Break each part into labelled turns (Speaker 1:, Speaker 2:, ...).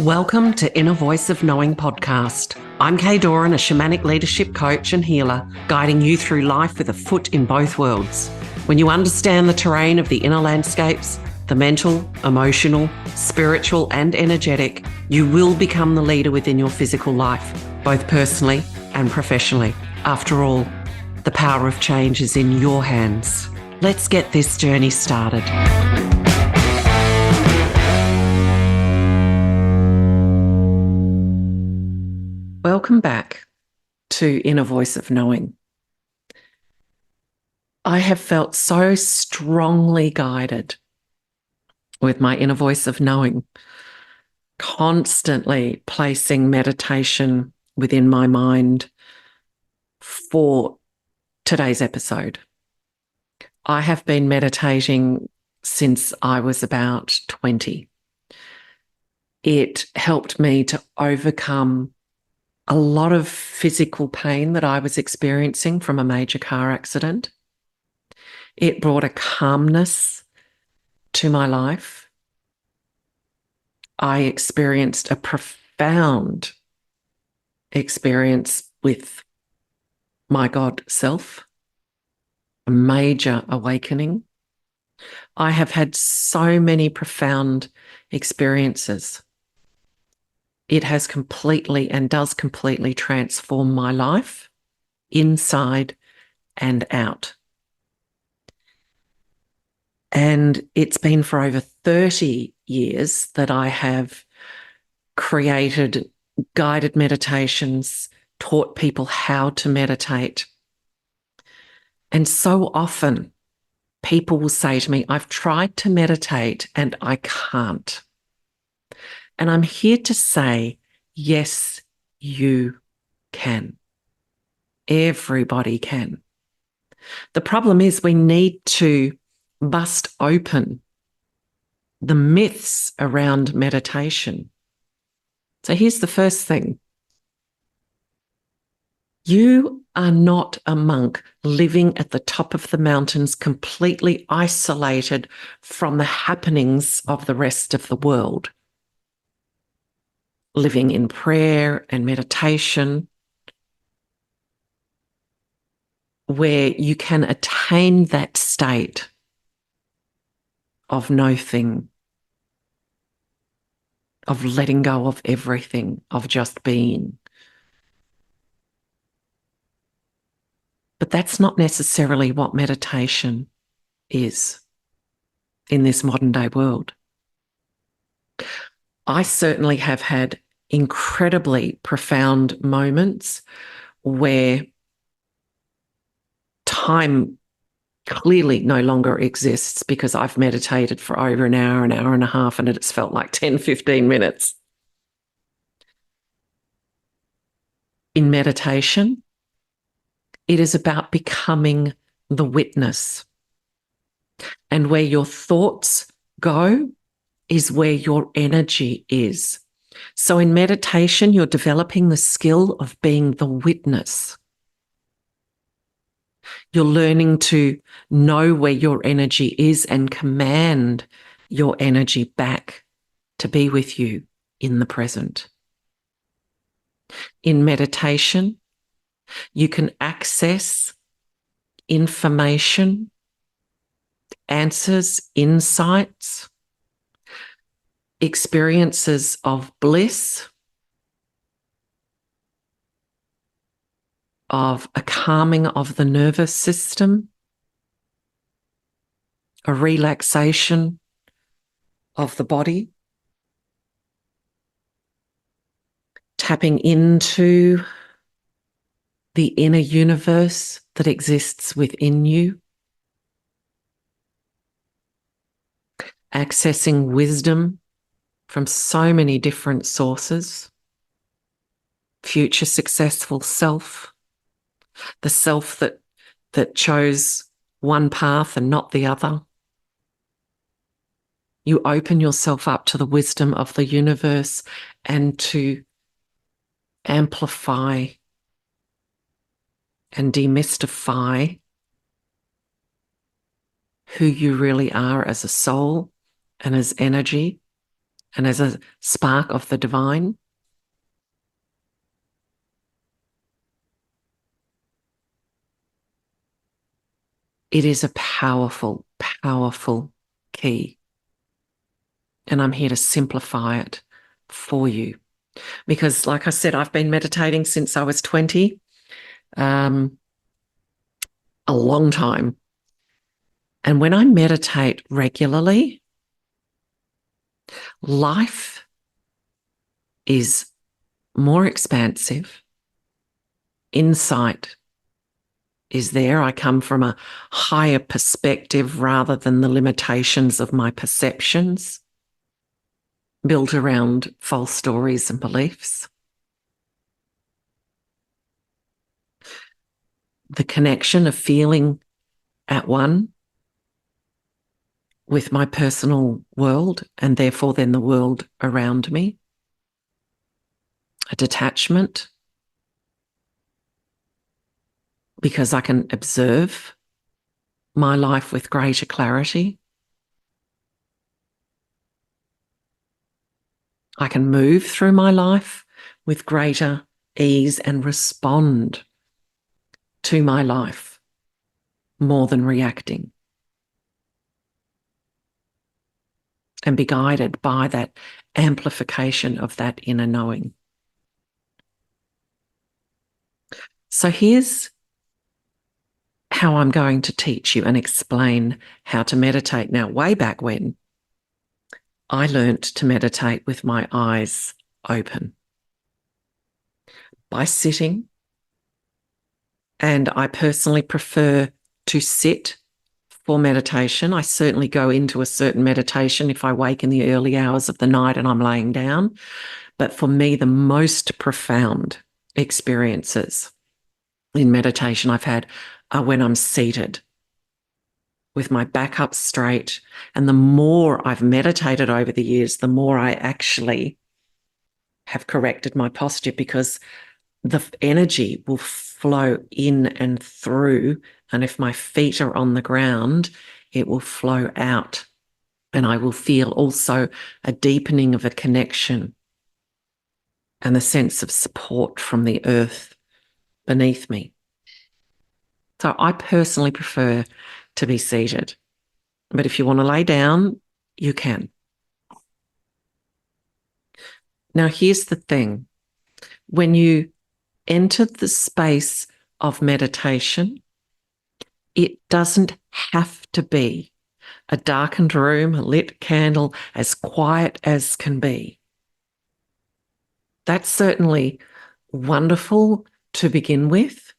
Speaker 1: Welcome to Inner Voice of Knowing podcast. I'm Kay Doran, a shamanic leadership coach and healer, guiding you through life with a foot in both worlds. When you understand the terrain of the inner landscapes, the mental, emotional, spiritual, and energetic, you will become the leader within your physical life, both personally and professionally. After all, the power of change is in your hands. Let's get this journey started. Welcome back to Inner Voice of Knowing. I have felt so strongly guided with my inner voice of knowing, constantly placing meditation within my mind for today's episode. I have been meditating since I was about 20. It helped me to overcome a lot of physical pain that I was experiencing from a major car accident. It brought a calmness to my life. I experienced a profound experience with my God self, a major awakening. I have had so many profound experiences. It has completely and does completely transform my life inside and out. And it's been for over 30 years that I have created guided meditations, taught people how to meditate. And so often people will say to me, I've tried to meditate and I can't. And I'm here to say, yes, you can. Everybody can. The problem is we need to bust open the myths around meditation. So here's the first thing. You are not a monk living at the top of the mountains, completely isolated from the happenings of the rest of the world. Living in prayer and meditation, where you can attain that state of nothing, of letting go of everything, of just being. But that's not necessarily what meditation is in this modern day world. I certainly have had incredibly profound moments where time clearly no longer exists because I've meditated for over an hour and a half, and it's felt like 10, 15 minutes. In meditation, it is about becoming the witness. And where your thoughts go is where your energy is. So in meditation, you're developing the skill of being the witness. You're learning to know where your energy is and command your energy back to be with you in the present. In meditation, you can access information, answers, insights, experiences of bliss, of a calming of the nervous system, a relaxation of the body, tapping into the inner universe that exists within you, accessing wisdom from so many different sources, future successful self, the self that chose one path and not the other. You open yourself up to the wisdom of the universe and to amplify and demystify who you really are as a soul and as energy and as a spark of the divine. It is a powerful, powerful key. And I'm here to simplify it for you. Because, like I said, I've been meditating since I was 20, a long time. And when I meditate regularly, life is more expansive. Insight is there. I come from a higher perspective rather than the limitations of my perceptions built around false stories and beliefs. The connection of feeling at one with my personal world and therefore then the world around me. A detachment, because I can observe my life with greater clarity. I can move through my life with greater ease and respond to my life more than reacting, and be guided by that amplification of that inner knowing. So here's how I'm going to teach you and explain how to meditate. Now, way back when, I learnt to meditate with my eyes open by sitting, and I personally prefer to sit for meditation. I certainly go into a certain meditation if I wake in the early hours of the night and I'm laying down. But for me, the most profound experiences in meditation I've had are when I'm seated with my back up straight. And the more I've meditated over the years, the more I actually have corrected my posture, because the energy will flow in and through. And if my feet are on the ground, it will flow out. And I will feel also a deepening of a connection and the sense of support from the earth beneath me. So I personally prefer to be seated. But if you want to lay down, you can. Now, here's the thing. When you enter the space of meditation, it doesn't have to be a darkened room, a lit candle, as quiet as can be. That's certainly wonderful to begin with.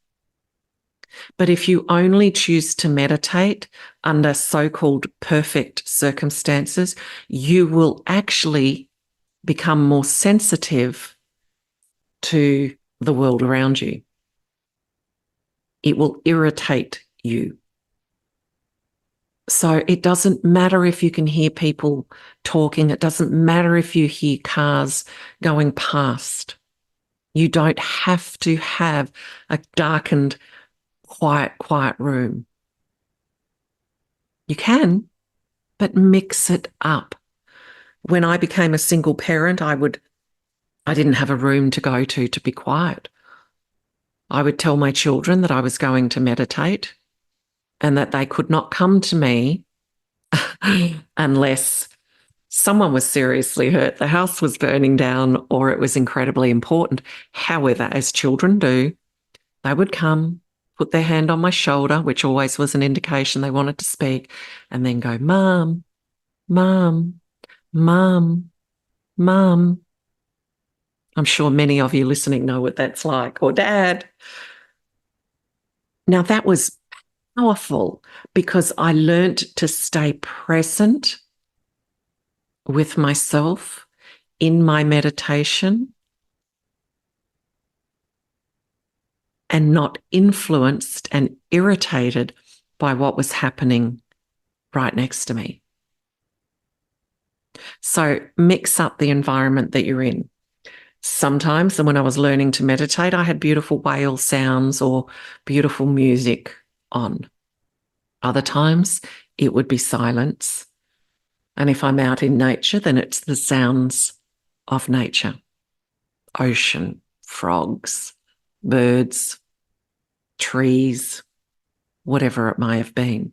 Speaker 1: But if you only choose to meditate under so-called perfect circumstances, you will actually become more sensitive to the world around you. It will irritate you. So it doesn't matter if you can hear people talking. It doesn't matter if you hear cars going past. You don't have to have a darkened, quiet room. You can, but mix it up. When I became a single parent, I didn't have a room to go to be quiet. I would tell my children that I was going to meditate and that they could not come to me unless someone was seriously hurt, the house was burning down, or it was incredibly important. However, as children do, they would come, put their hand on my shoulder, which always was an indication they wanted to speak, and then go, "Mum, Mum, Mum, Mum." I'm sure many of you listening know what that's like, or Dad. Now, that was powerful because I learnt to stay present with myself in my meditation and not influenced and irritated by what was happening right next to me. So mix up the environment that you're in. Sometimes, and when I was learning to meditate, I had beautiful whale sounds or beautiful music on. Other times, it would be silence. And if I'm out in nature, then it's the sounds of nature. Ocean, frogs, birds, trees, whatever it may have been.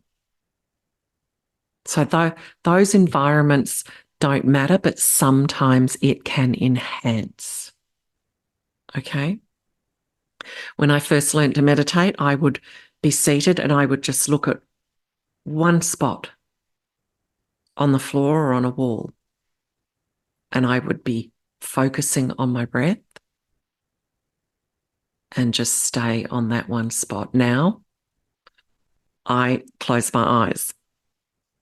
Speaker 1: So those environments don't matter, but sometimes it can enhance. Okay? When I first learned to meditate, I would be seated and I would just look at one spot on the floor or on a wall. And I would be focusing on my breath and just stay on that one spot. Now, I close my eyes.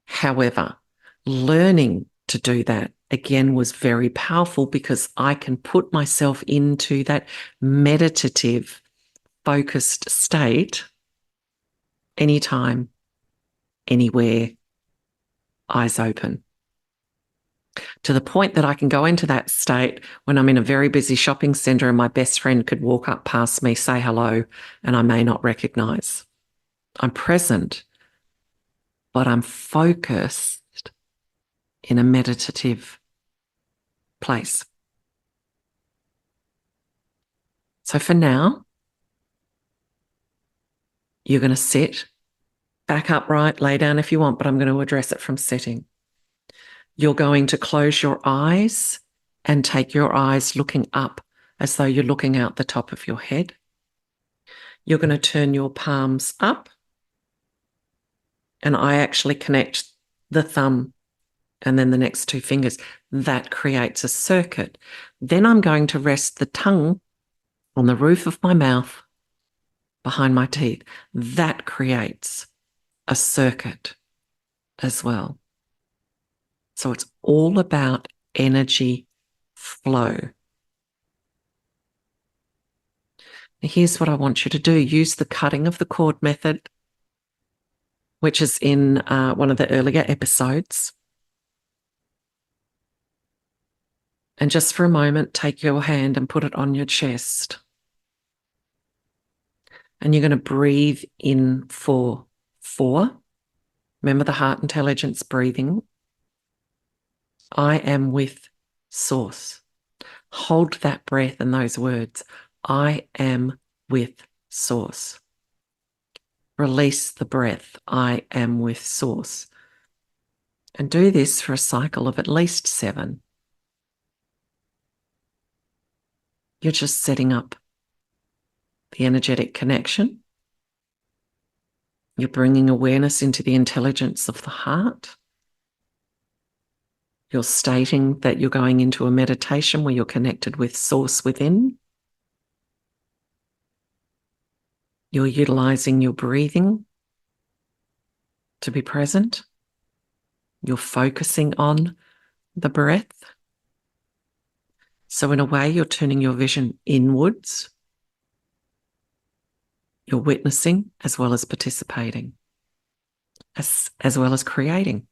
Speaker 1: However, learning to do that again was very powerful because I can put myself into that meditative, focused state anytime, anywhere, eyes open. To the point that I can go into that state when I'm in a very busy shopping centre and my best friend could walk up past me, say hello, and I may not recognise. I'm present, but I'm focused in a meditative place. So for now, you're going to sit back upright, lay down if you want, but I'm going to address it from sitting. You're going to close your eyes and take your eyes looking up as though you're looking out the top of your head. You're going to turn your palms up, and I actually connect the thumb and then the next two fingers. That creates a circuit. Then I'm going to rest the tongue on the roof of my mouth behind my teeth. That creates a circuit as well. So it's all about energy flow. Here's what I want you to do. Use the cutting of the cord method, which is in one of the earlier episodes. And just for a moment, take your hand and put it on your chest. And you're going to breathe in for 4. Remember the heart intelligence breathing. I am with Source. Hold that breath and those words. I am with Source. Release the breath. I am with Source. And do this for a cycle of at least 7. You're just setting up the energetic connection. You're bringing awareness into the intelligence of the heart. You're stating that you're going into a meditation where you're connected with Source within. You're utilizing your breathing to be present. You're focusing on the breath. So in a way, you're turning your vision inwards. You're witnessing as well as participating, as well as creating.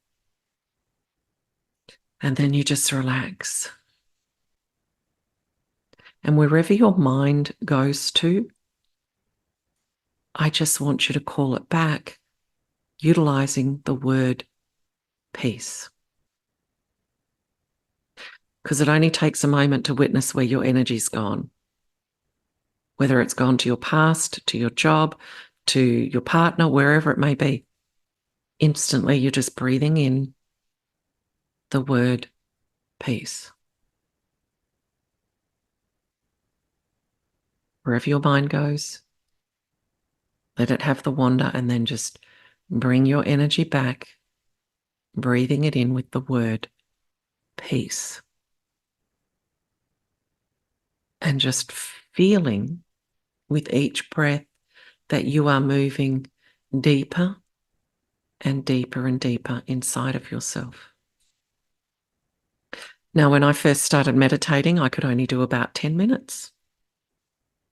Speaker 1: And then you just relax. And wherever your mind goes to, I just want you to call it back, utilizing the word peace. Because it only takes a moment to witness where your energy's gone. Whether it's gone to your past, to your job, to your partner, wherever it may be. Instantly, you're just breathing in the word peace. Wherever your mind goes, let it have the wander, and then just bring your energy back, breathing it in with the word peace. And just feeling with each breath that you are moving deeper and deeper and deeper inside of yourself. Now, when I first started meditating, I could only do about 10 minutes.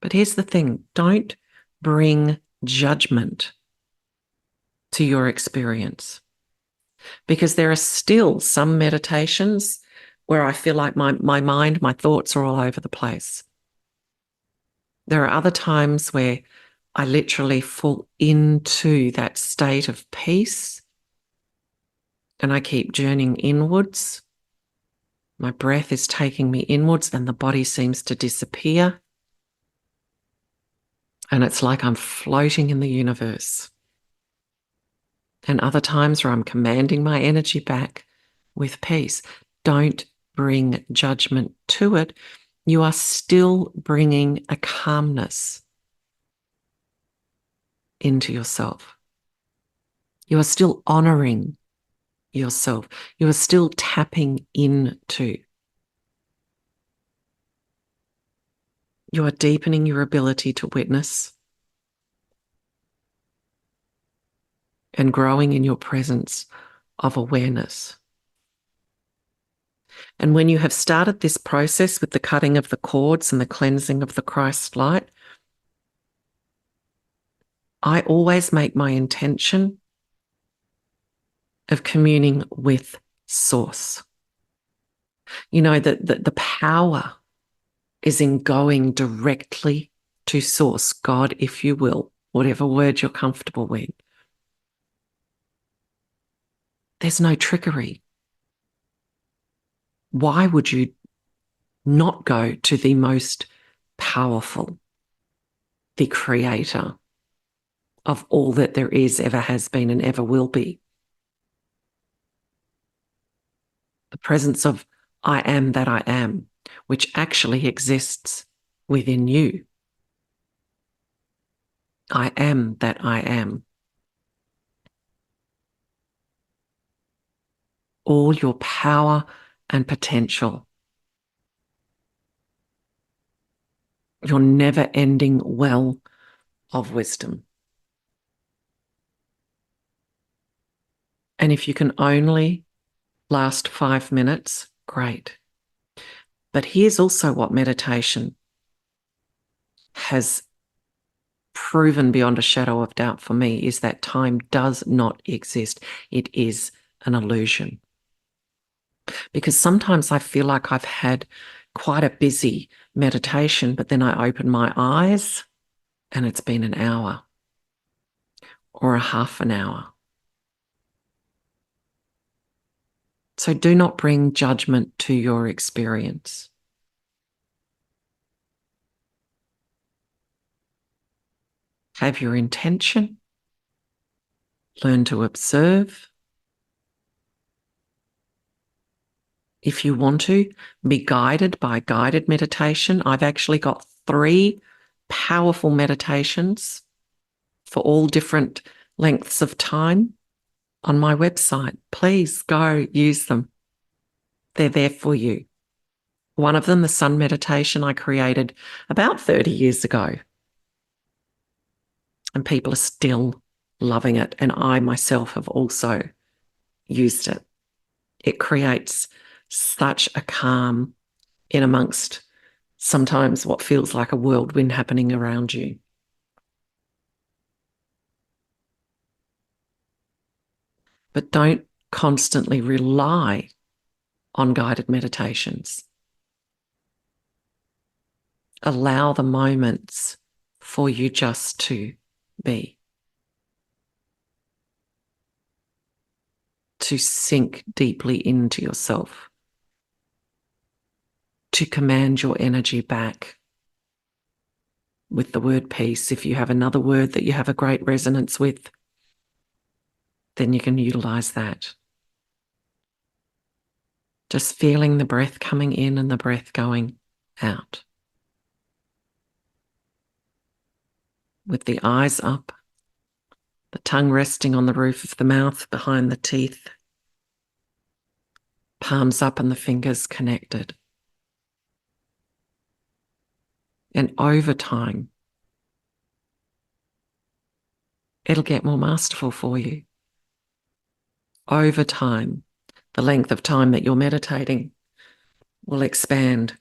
Speaker 1: But here's the thing, don't bring judgment to your experience, because there are still some meditations where I feel like my mind, my thoughts are all over the place. There are other times where I literally fall into that state of peace and I keep journeying inwards. My breath is taking me inwards and the body seems to disappear. And it's like I'm floating in the universe. And other times where I'm commanding my energy back with peace. Don't bring judgment to it. You are still bringing a calmness into yourself. You are still honoring yourself. You are still tapping into. You are deepening your ability to witness and growing in your presence of awareness. And when you have started this process with the cutting of the cords and the cleansing of the Christ light, I always make my intention of communing with Source. You know, the power is in going directly to Source, God, if you will, whatever word you're comfortable with. There's no trickery. Why would you not go to the most powerful, the creator of all that there is, ever has been, and ever will be? The presence of I am that I am, which actually exists within you. I am that I am. All your power and potential. Your never-ending well of wisdom. And if you can only last 5 minutes, great. But here's also what meditation has proven beyond a shadow of doubt for me, is that time does not exist. It is an illusion. Because sometimes I feel like I've had quite a busy meditation, but then I open my eyes and it's been an hour or a half an hour. So do not bring judgment to your experience. Have your intention. Learn to observe. If you want to be guided by guided meditation, I've actually got 3 powerful meditations for all different lengths of time on my website. Please go use them. They're there for you. One of them, the sun meditation, I created about 30 years ago. And people are still loving it. And I myself have also used it. It creates such a calm in amongst sometimes what feels like a whirlwind happening around you. But don't constantly rely on guided meditations. Allow the moments for you just to be. To sink deeply into yourself. To command your energy back with the word peace. If you have another word that you have a great resonance with, then you can utilize that. Just feeling the breath coming in and the breath going out. With the eyes up, the tongue resting on the roof of the mouth behind the teeth, palms up and the fingers connected. And over time, it'll get more masterful for you. Over time, the length of time that you're meditating will expand.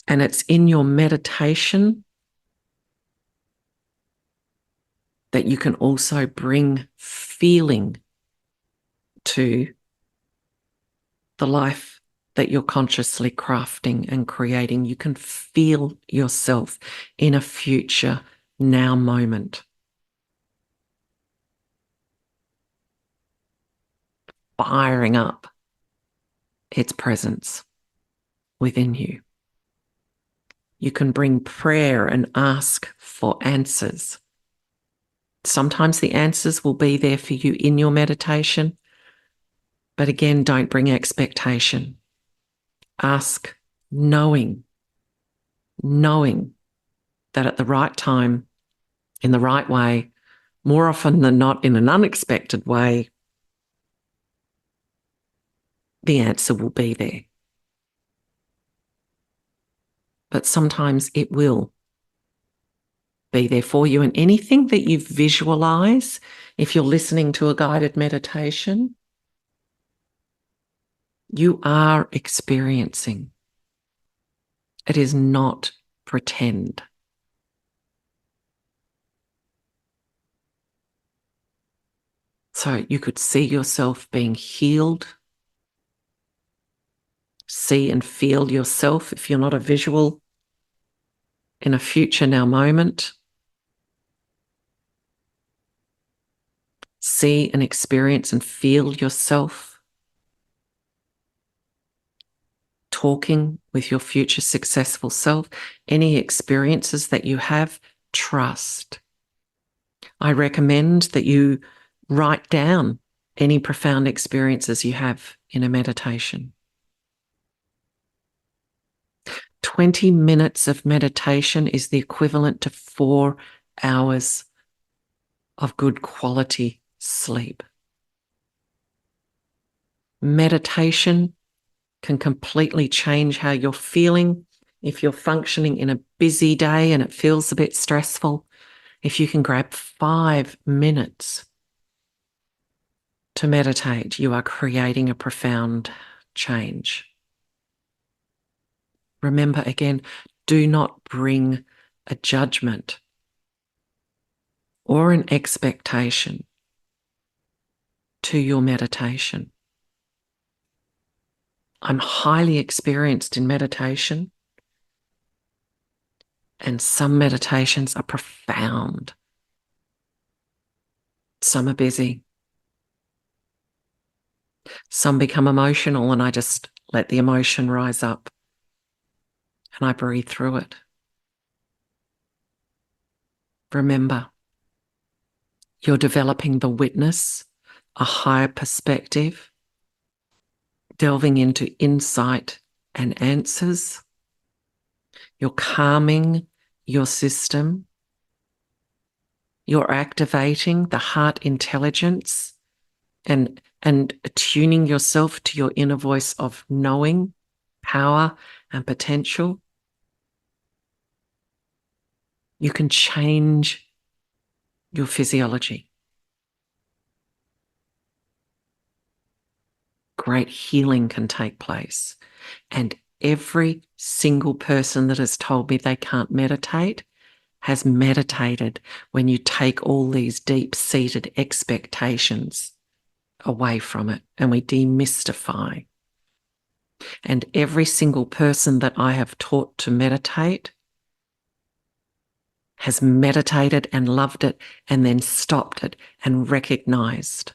Speaker 1: And it's in your meditation that you can also bring feeling to the life that you're consciously crafting and creating. You can feel yourself in a future now moment. firing up its presence within you. You can bring prayer and ask for answers. Sometimes the answers will be there for you in your meditation, but again, don't bring expectation. Ask knowing that at the right time, in the right way, more often than not in an unexpected way, the answer will be there. But sometimes it will be there for you. And anything that you visualize, if you're listening to a guided meditation, you are experiencing. It is not pretend. So you could see yourself being healed, see and feel yourself, if you're not a visual, in a future now moment. See and experience and feel yourself talking with your future successful self. Any experiences that you have, trust. I recommend that you write down any profound experiences you have in a meditation. 20 minutes of meditation is the equivalent to 4 hours of good quality sleep. Meditation can completely change how you're feeling. If you're functioning in a busy day and it feels a bit stressful, if you can grab 5 minutes to meditate, you are creating a profound change. Remember again, do not bring a judgment or an expectation to your meditation. I'm highly experienced in meditation, and some meditations are profound. Some are busy. Some become emotional, and I just let the emotion rise up and I breathe through it. Remember, you're developing the witness, a higher perspective, delving into insight and answers. You're calming your system. You're activating the heart intelligence and attuning yourself to your inner voice of knowing, power, and potential. You can change your physiology. Great healing can take place. And every single person that has told me they can't meditate has meditated when you take all these deep-seated expectations away from it and we demystify. And every single person that I have taught to meditate has meditated and loved it and then stopped it and recognized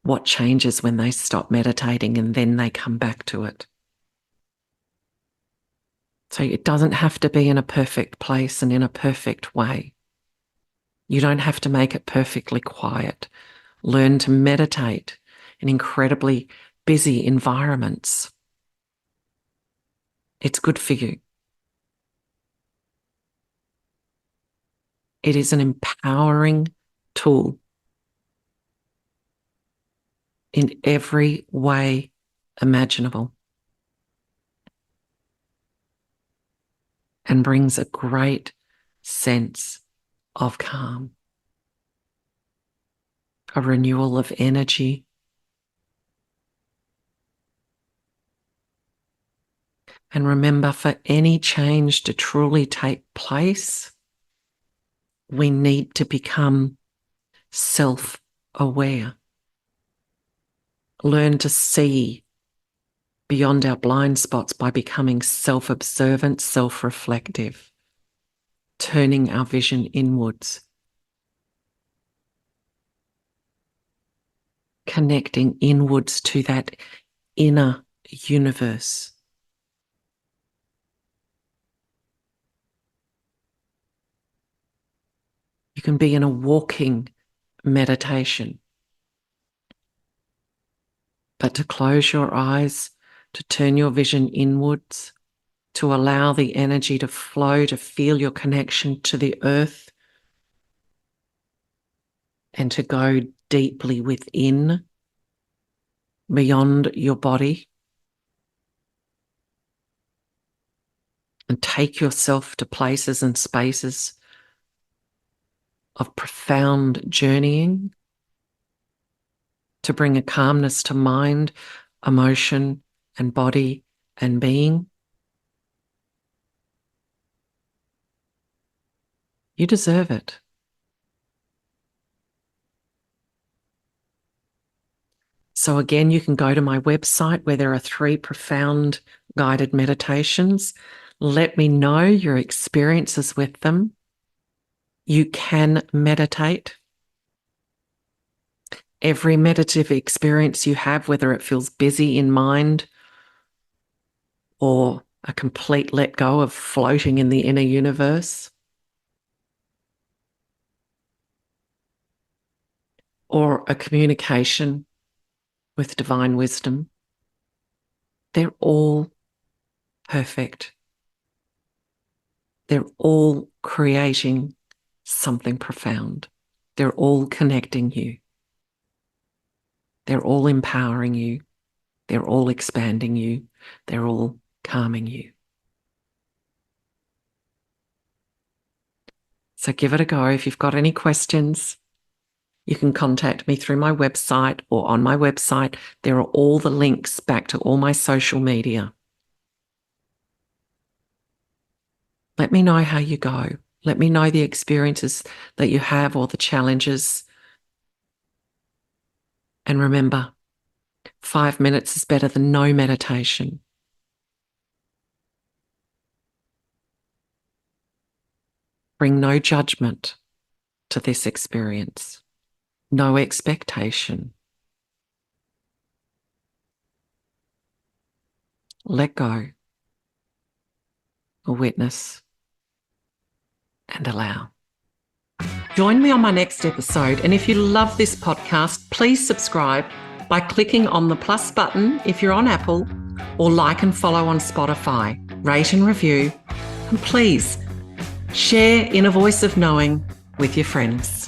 Speaker 1: what changes when they stop meditating and then they come back to it. So it doesn't have to be in a perfect place and in a perfect way. You don't have to make it perfectly quiet. Learn to meditate in incredibly busy environments. It's good for you. It is an empowering tool in every way imaginable and brings a great sense of calm, a renewal of energy. And remember, for any change to truly take place, we need to become self-aware. Learn to see beyond our blind spots by becoming self-observant, self-reflective, turning our vision inwards. connecting inwards to that inner universe. You can be in a walking meditation. But to close your eyes, to turn your vision inwards, to allow the energy to flow, to feel your connection to the earth, and to go deeply within, beyond your body, and take yourself to places and spaces of profound journeying, to bring a calmness to mind, emotion, and body and being. You deserve it. So again, you can go to my website where there are 3 profound guided meditations. Let me know your experiences with them. You can meditate. Every meditative experience you have, whether it feels busy in mind or a complete let go of floating in the inner universe, or a communication with divine wisdom, they're all perfect. They're all creating something profound. They're all connecting you. They're all empowering you. They're all expanding you. They're all calming you. So give it a go. If you've got any questions, you can contact me through my website, or on my website, there are all the links back to all my social media. Let me know how you go. Let me know the experiences that you have or the challenges. And remember, 5 minutes is better than no meditation. Bring no judgment to this experience, no expectation. Let go, witness, and allow. Join me on my next episode, and if you love this podcast, please subscribe by clicking on the plus button if you're on Apple, or like and follow on Spotify, rate and review, and please share Inner Voice of Knowing with your friends.